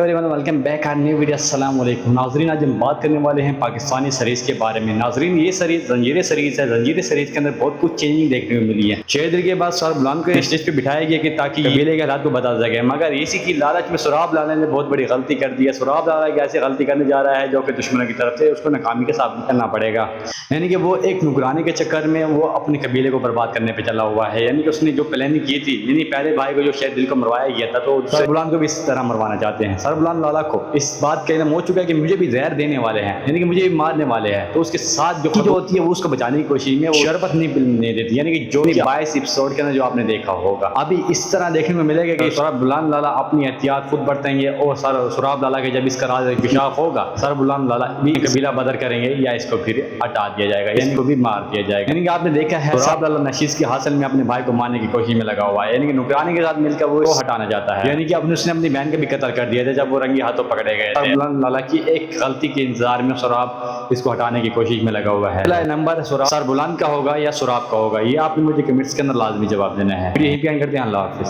Welcome back our new video. السلام علیکم ناظرین. آج ہم بات کرنے والے ہیں پاکستانی سیریز کے بارے میں. ناظرین یہ سیریز زنجیر سیریز ہے. زنجیر سیریز کے اندر بہت کچھ چینجنگ دیکھنے کو ملی ہے. 6 دن کے بعد سوراب لال کو اسٹیج پہ بٹھایا گیا کہ تاکہ قبیلے کے حالات کو بتا سکے، مگر اسی کی لالچ میں سوراب لال نے بہت بڑی غلطی کر دی ہے. سوراب لال ایک ایسی غلطی کرنے جا رہا ہے جو کہ دشمنوں کی طرف سے اس کو ناکامی کے ساتھ کرنا پڑے گا. یعنی کہ وہ ایک نگرانی کے چکر میں وہ اپنے قبیلے کو برباد کرنے پہ چلا ہوا ہے. یعنی کہ اس نے جو پلاننگ کی تھی، یعنی پہلے بھائی کو جو شاید دل کو مروایا گیا تھا، تو سوراب لال کو بھی اس طرح مروانا چاہتے ہیں. سوراب لال کو اس بات کا علم ہو چکا ہے کہ مجھے بھی زہر دینے والے ہیں، یعنی کہ مجھے بھی مارنے والے ہیں. تو اس کے ساتھ جو ہوتی ہے وہ اس کو بچانے کی کوشش میں وہ شربت نہیں دیتی. یعنی کہ جو 22 ایپیسوڈ کے اندر جو آپ نے دیکھا ہوگا، ابھی اس طرح دیکھنے کو ملے گا کہ سوراب لالا اپنی احتیاط خود برتیں گے، اور سوراب لالا کے جب اس کا راز انکشاف ہوگا، سوراب لالا بھی قبیلہ بدر کریں گے یا اس کو پھر ہٹا دیا جائے گا، یعنی کو بھی مار دیا جائے گا. یعنی کہ آپ نے دیکھا ہے سوراب لالا نشیز کے حاصل میں اپنے بھائی کو مارنے کی کوشش میں لگا ہوا ہے. یعنی کہ نوکرانی کے ساتھ مل کر وہ ہٹانا چاہتا ہے. یعنی کہ اس نے اپنی بہن کا بھی قتل کر دیا تھا جب وہ رنگی ہاتھوں پکڑے گئے تھے. لالا کی ایک غلطی کے انتظار میں سوراب اس کو ہٹانے کی کوشش میں لگا ہوا ہے. پہلا نمبر سوراب کا ہوگا یا سوراب کا ہوگا، یہ آپ نے مجھے کمنٹس کے اندر لازمی جواب دینا ہے. یہی بیان کرتے ہیں. اللہ حافظ.